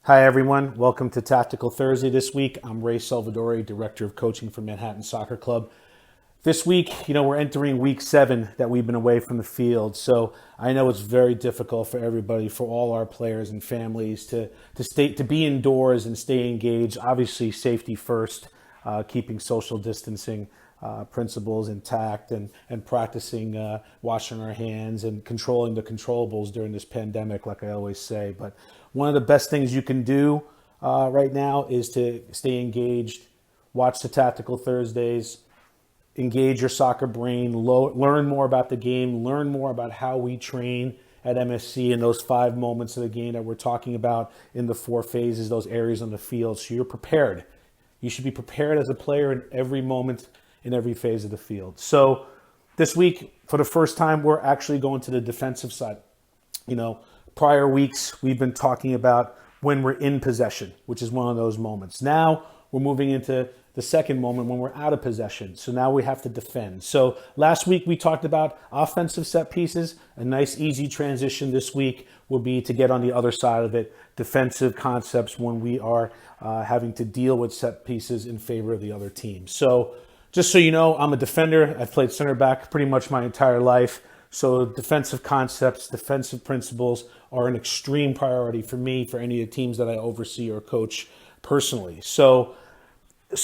Hi, everyone. Welcome to Tactical Thursday this week. I'm Ray Selvadurai, Director of Coaching for Manhattan Soccer Club. This week, we're entering week 7 that we've been away from the field. So I know it's very difficult for everybody, for all our players and families to be indoors and stay engaged. Obviously, safety first, keeping social distancing principles intact and practicing washing our hands and controlling the controllables during this pandemic, like I always say. But one of the best things you can do right now is to stay engaged, watch the Tactical Thursdays, engage your soccer brain, learn more about the game, learn more about how we train at MSC in those 5 moments of the game that we're talking about in the 4 phases, those areas on the field. So you're prepared. You should be prepared as a player in every moment, in every phase of the field. So this week, for the first time, we're actually going to the defensive side. Prior weeks, we've been talking about when we're in possession, which is one of those moments. Now we're moving into the second moment when we're out of possession. So now we have to defend. So last week we talked about offensive set pieces. A nice, easy transition this week will be to get on the other side of it, defensive concepts when we are having to deal with set pieces in favor of the other team. So just so you know, I'm a defender. I've played center back pretty much my entire life. So defensive concepts, defensive principles are an extreme priority for me, for any of the teams that I oversee or coach personally. So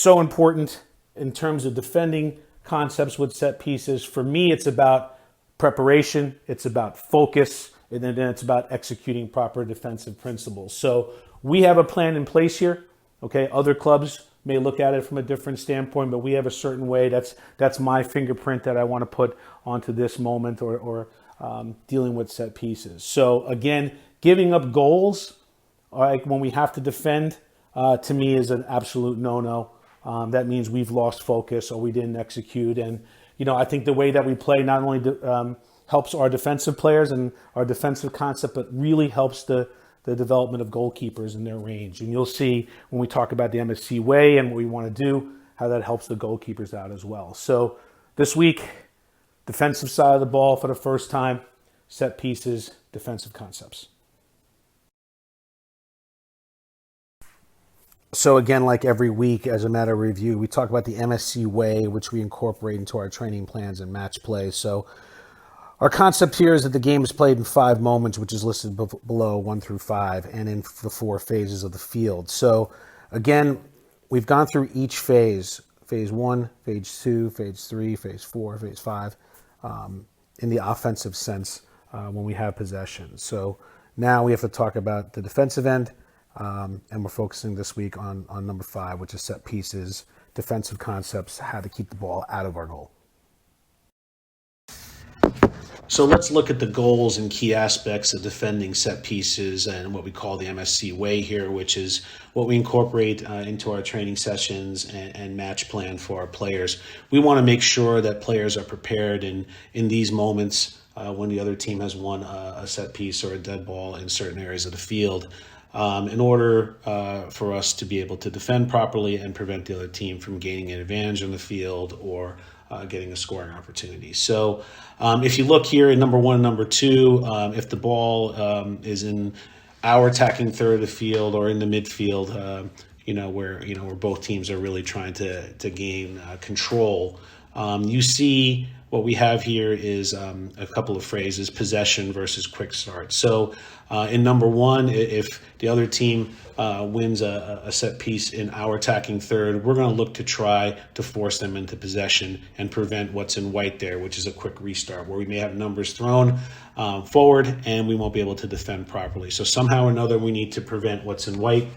important in terms of defending concepts with set pieces. For me, it's about preparation, it's about focus, and then it's about executing proper defensive principles. So we have a plan in place here. Okay, other clubs may look at it from a different standpoint, but we have a certain way. That's my fingerprint that I want to put onto this moment or dealing with set pieces. So again, giving up goals, like when we have to defend, to me is an absolute no-no. That means we've lost focus or we didn't execute. And I think the way that we play not only helps our defensive players and our defensive concept, but really helps the development of goalkeepers in their range. And you'll see when we talk about the MSCWAY and what we want to do, how that helps the goalkeepers out as well. So this week, defensive side of the ball for the first time, set pieces, defensive concepts. So again, like every week, as a matter of review, we talk about the MSCWAY, which we incorporate into our training plans and match play. So our concept here is that the game is played in 5 moments, which is listed below 1 through 5, and in the 4 phases of the field. So again, we've gone through each phase, phase 1, phase 2, phase 3, phase 4, phase 5, in the offensive sense when we have possession. So now we have to talk about the defensive end, and we're focusing this week on number 5, which is set pieces, defensive concepts, how to keep the ball out of our goal. So let's look at the goals and key aspects of defending set pieces and what we call the MSC way here, which is what we incorporate into our training sessions and match plan for our players. We want to make sure that players are prepared in these moments when the other team has won a set piece or a dead ball in certain areas of the field, in order for us to be able to defend properly and prevent the other team from gaining an advantage on the field or getting a scoring opportunity. So if you look here in number 1 and number 2, if the ball is in our attacking third of the field or in the midfield, where both teams are really trying to gain control, you see what we have here is a couple of phrases: possession versus quick start. So in number 1, if the other team wins a set piece in our attacking third, we're going to look to try to force them into possession and prevent what's in white there, which is a quick restart, where we may have numbers thrown forward and we won't be able to defend properly. So somehow or another, we need to prevent what's in white,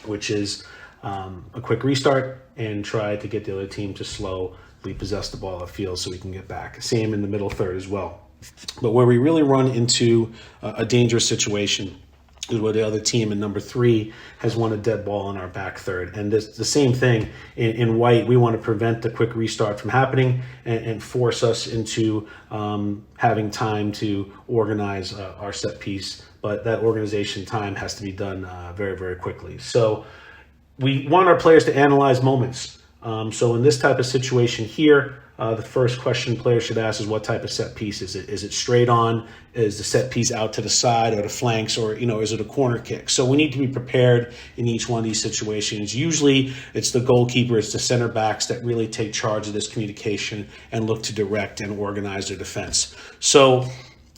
which is a quick restart, and try to get the other team to slowly possess the ball of field so we can get back. Same in the middle third as well. But where we really run into a dangerous situation is where the other team in number 3 has won a dead ball in our back third. And this, the same thing in white. We want to prevent the quick restart from happening and force us into having time to organize our set piece. But that organization time has to be done very, very quickly. So we want our players to analyze moments. So in this type of situation here, the first question players should ask is what type of set piece is it? Is it straight on? Is the set piece out to the side or the flanks, or is it a corner kick? So we need to be prepared in each one of these situations. Usually it's the goalkeeper, it's the center backs that really take charge of this communication and look to direct and organize their defense. So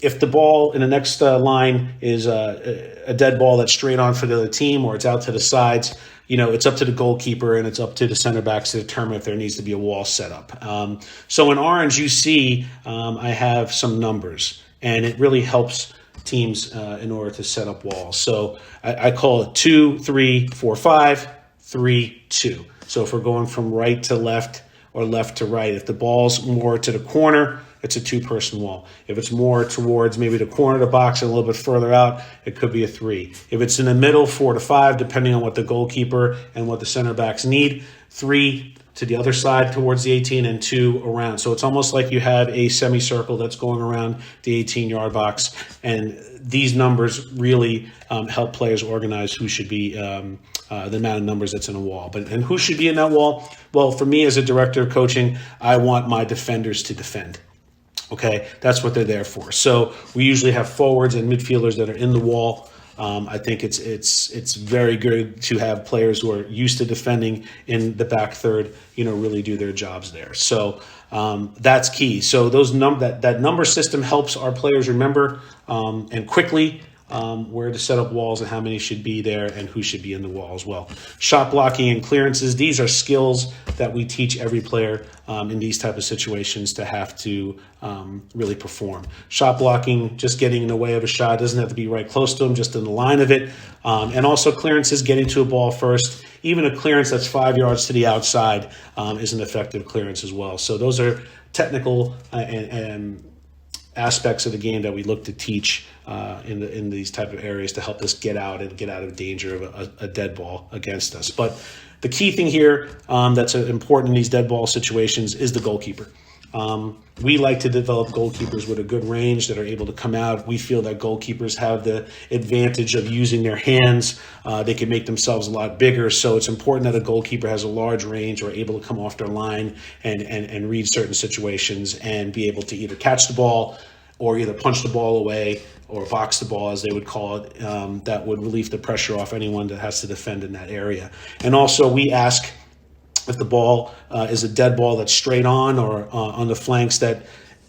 if the ball in the next line is a dead ball that's straight on for the other team, or it's out to the sides, it's up to the goalkeeper and it's up to the center backs to determine if there needs to be a wall set up. So in orange, you see I have some numbers, and it really helps teams in order to set up walls. So I call it 2, 3, 4, 5, 3, 2. So if we're going from right to left or left to right, if the ball's more to the corner, it's a 2-person wall. If it's more towards maybe the corner of the box and a little bit further out, it could be a 3. If it's in the middle, 4 to 5, depending on what the goalkeeper and what the center backs need. 3 to the other side towards the 18, and 2 around. So it's almost like you have a semicircle that's going around the 18-yard box. And these numbers really help players organize who should be the amount of numbers that's in a wall. And who should be in that wall? Well, for me as a director of coaching, I want my defenders to defend. Okay, that's what they're there for. So we usually have forwards and midfielders that are in the wall. I think it's very good to have players who are used to defending in the back third, really do their jobs there. So that's key. So that number system helps our players remember and quickly where to set up walls and how many should be there and who should be in the wall as well. Shot blocking and clearances, these are skills that we teach every player in these type of situations to have to really perform. Shot blocking, just getting in the way of a shot, doesn't have to be right close to him, just in the line of it. And also clearances, getting to a ball first. Even a clearance that's 5 yards to the outside is an effective clearance as well. So those are technical and aspects of the game that we look to teach in these type of areas to help us get out of danger of a dead ball against us. But the key thing here that's important in these dead ball situations is the goalkeeper. We like to develop goalkeepers with a good range that are able to come out. We feel that goalkeepers have the advantage of using their hands. They can make themselves a lot bigger. So it's important that a goalkeeper has a large range or able to come off their line and read certain situations and be able to either catch the ball or either punch the ball away or box the ball, as they would call it, that would relieve the pressure off anyone that has to defend in that area. And also we ask, if the ball is a dead ball that's straight on or on the flanks, that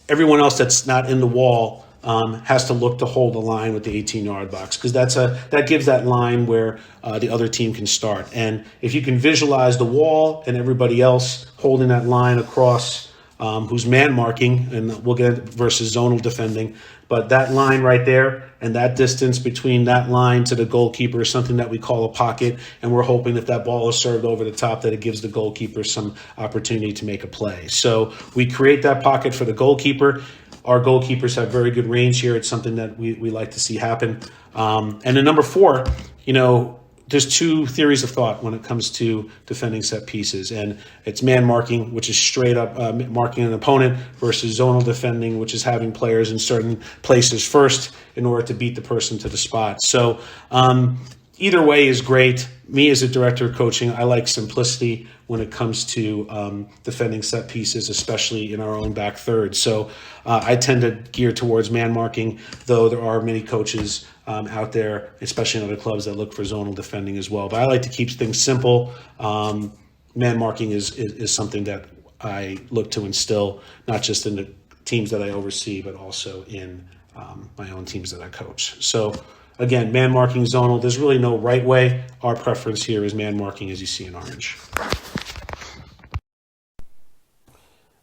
everyone else that's not in the wall has to look to hold the line with the 18-yard box, because that gives that line where the other team can start. And if you can visualize the wall and everybody else holding that line across, who's man marking, and we'll get versus zonal defending, but that line right there and that distance between that line to the goalkeeper is something that we call a pocket, and we're hoping if that ball is served over the top that it gives the goalkeeper some opportunity to make a play. So we create that pocket for the goalkeeper. Our goalkeepers have very good range here. It's something that we like to see happen. And then number 4, there's 2 theories of thought when it comes to defending set pieces, and it's man marking, which is straight up marking an opponent, versus zonal defending, which is having players in certain places first in order to beat the person to the spot. So either way is great. Me as a director of coaching, I like simplicity when it comes to defending set pieces, especially in our own back third. So I tend to gear towards man marking, though there are many coaches out there, especially in other clubs, that look for zonal defending as well. But I like to keep things simple. Man marking is something that I look to instill, not just in the teams that I oversee, but also in my own teams that I coach. So again, man marking, zonal, there's really no right way. Our preference here is man marking, as you see in orange.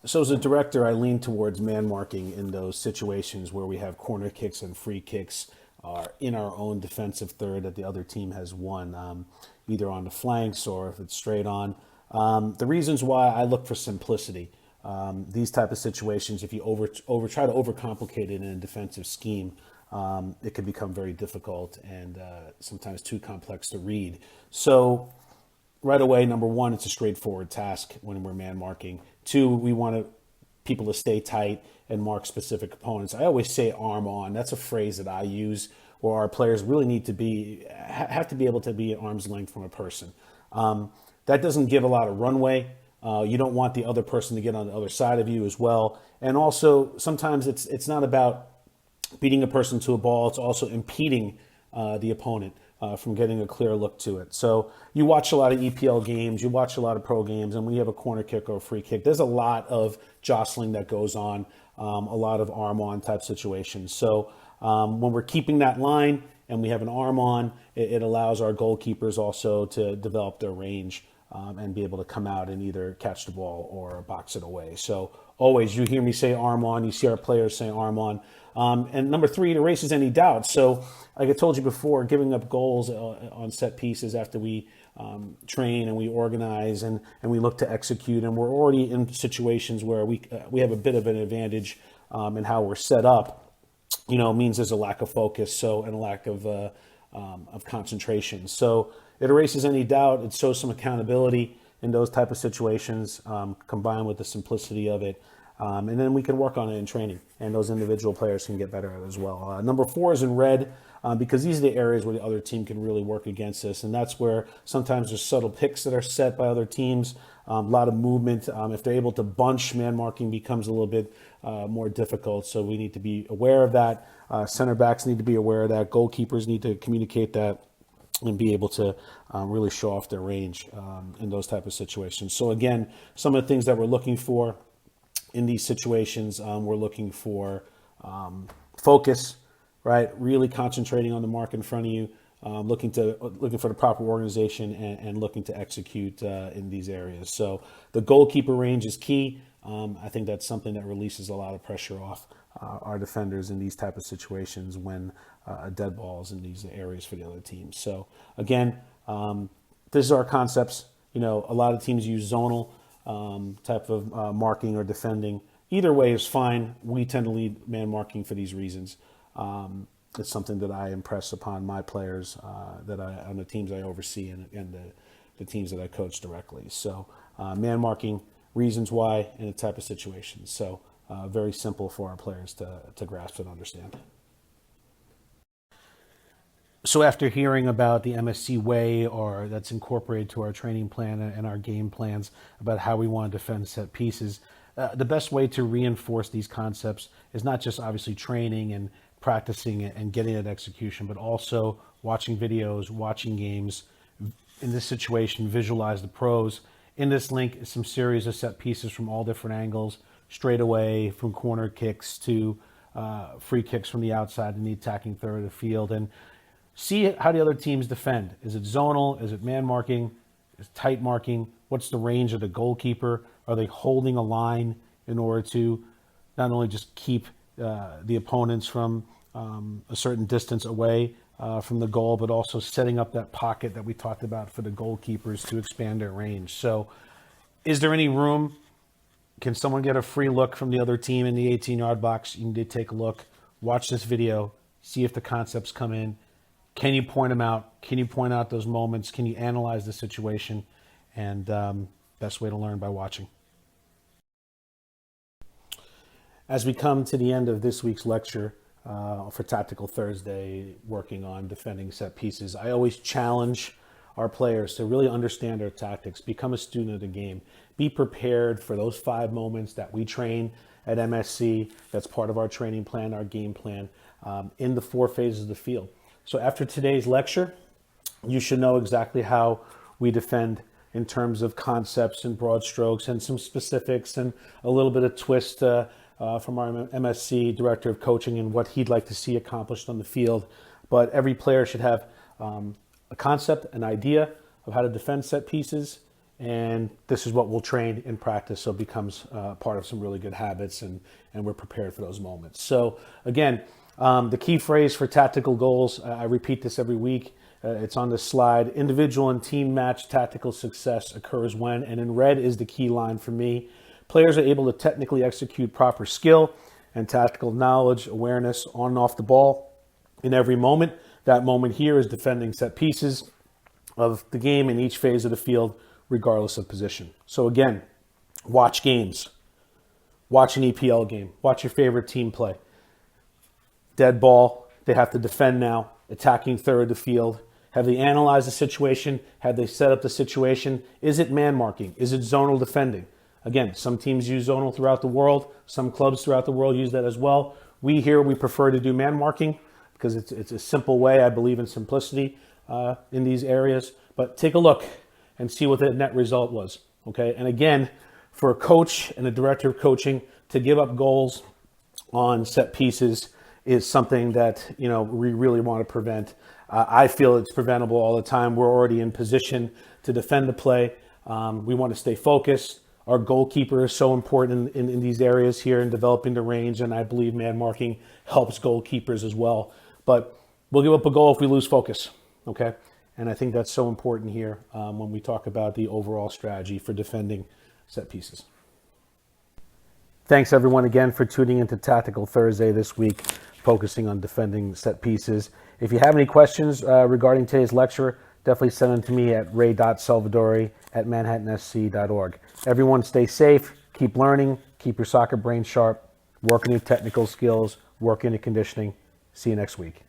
So as a director, I lean towards man marking in those situations where we have corner kicks and free kicks are in our own defensive third that the other team has won, either on the flanks or if it's straight on. The reasons why I look for simplicity. These type of situations, if you try to overcomplicate it in a defensive scheme, it can become very difficult and sometimes too complex to read. So right away, number 1, it's a straightforward task when we're man marking. 2, we want people to stay tight and mark specific opponents. I always say arm on. That's a phrase that I use, where our players really need to have to be able to be at arm's length from a person. That doesn't give a lot of runway, You don't want the other person to get on the other side of you as well. And also, sometimes it's not about beating a person to a ball. It's also impeding the opponent from getting a clear look to it. So you watch a lot of EPL games, you watch a lot of pro games, and when you have a corner kick or a free kick, there's a lot of jostling that goes on, a lot of arm-on type situations. So when we're keeping that line and we have an arm on, it allows our goalkeepers also to develop their range and be able to come out and either catch the ball or box it away. So always, you hear me say arm on, you see our players say arm on. And number three, it erases any doubt. So like I told you before, giving up goals on set pieces after we train and we organize and we look to execute, and we're already in situations where we have a bit of an advantage in how we're set up, means there's a lack of focus, and a lack of concentration. So it erases any doubt. It shows some accountability in those type of situations, combined with the simplicity of it. And then we can work on it in training, and those individual players can get better at it as well. Number 4 is in red, because these are the areas where the other team can really work against us. And that's where sometimes there's subtle picks that are set by other teams, a lot of movement. If they're able to bunch, man marking becomes a little bit more difficult. So we need to be aware of that. Center backs need to be aware of that. Goalkeepers need to communicate that and be able to really show off their range in those type of situations. So again, some of the things that we're looking for in these situations, we're looking for focus, right? Really concentrating on the mark in front of you, looking for the proper organization and looking to execute in these areas. So the goalkeeper range is key. I think that's something that releases a lot of pressure off our defenders in these type of situations when a dead ball is in these areas for the other team. So again, this is our concepts. A lot of teams use zonal type of marking or defending. Either way is fine. We tend to lead man marking for these reasons. It's something that I impress upon my players on the teams I oversee and the teams that I coach directly. So man marking, reasons why, and the type of situations. So very simple for our players to grasp and understand. So after hearing about the MSCWAY, or that's incorporated to our training plan and our game plans about how we want to defend set pieces, the best way to reinforce these concepts is not just obviously training and practicing and getting that execution, but also watching videos, watching games. In this situation, visualize the pros. In this link is some series of set pieces from all different angles, straight away from corner kicks to free kicks from the outside in the attacking third of the field, and see how the other teams defend. Is it zonal? Is it man marking? Is it tight marking? What's the range of the goalkeeper? Are they holding a line in order to not only just keep the opponents from a certain distance away from the goal, but also setting up that pocket that we talked about for the goalkeepers to expand their range? So is there any room? Can someone get a free look from the other team in the 18-yard box? You need to take a look, watch this video, see if the concepts come in. Can you point them out? Can you point out those moments? Can you analyze the situation? And best way to learn by watching. As we come to the end of this week's lecture for Tactical Thursday, working on defending set pieces, I always challenge our players to really understand their tactics, become a student of the game, be prepared for those 5 moments that we train at MSC. That's part of our training plan, our game plan, in the 4 phases of the field. So after today's lecture, you should know exactly how we defend in terms of concepts and broad strokes and some specifics and a little bit of twist from our MSC Director of Coaching and what he'd like to see accomplished on the field. But every player should have a concept, an idea of how to defend set pieces, and this is what we'll train in practice, so it becomes part of some really good habits, and we're prepared for those moments. So again, the key phrase for tactical goals, I repeat this every week, it's on the slide: individual and team match tactical success occurs when, and in red is the key line for me, players are able to technically execute proper skill and tactical knowledge, awareness on and off the ball in every moment. That moment here is defending set pieces of the game in each phase of the field, regardless of position. So again, watch games, watch an EPL game, watch your favorite team play. Dead ball, they have to defend now, attacking third of the field. Have they analyzed the situation? Have they set up the situation? Is it man marking? Is it zonal defending? Again, some teams use zonal throughout the world. Some clubs throughout the world use that as well. We prefer to do man marking because it's a simple way. I believe in simplicity in these areas. But take a look and see what the net result was. Okay, and again, for a coach and a director of coaching to give up goals on set pieces is something that we really want to prevent. I feel it's preventable all the time. We're already in position to defend the play. We want to stay focused. Our goalkeeper is so important in these areas here in developing the range, and I believe man marking helps goalkeepers as well. But we'll give up a goal if we lose focus, okay? And I think that's so important here when we talk about the overall strategy for defending set pieces. Thanks everyone again for tuning into Tactical Thursday this week, focusing on defending set pieces. If you have any questions regarding today's lecture, definitely send them to me at ray.selvadurai@manhattansc.org. Everyone stay safe, keep learning, keep your soccer brain sharp, work on your technical skills, work on your conditioning. See you next week.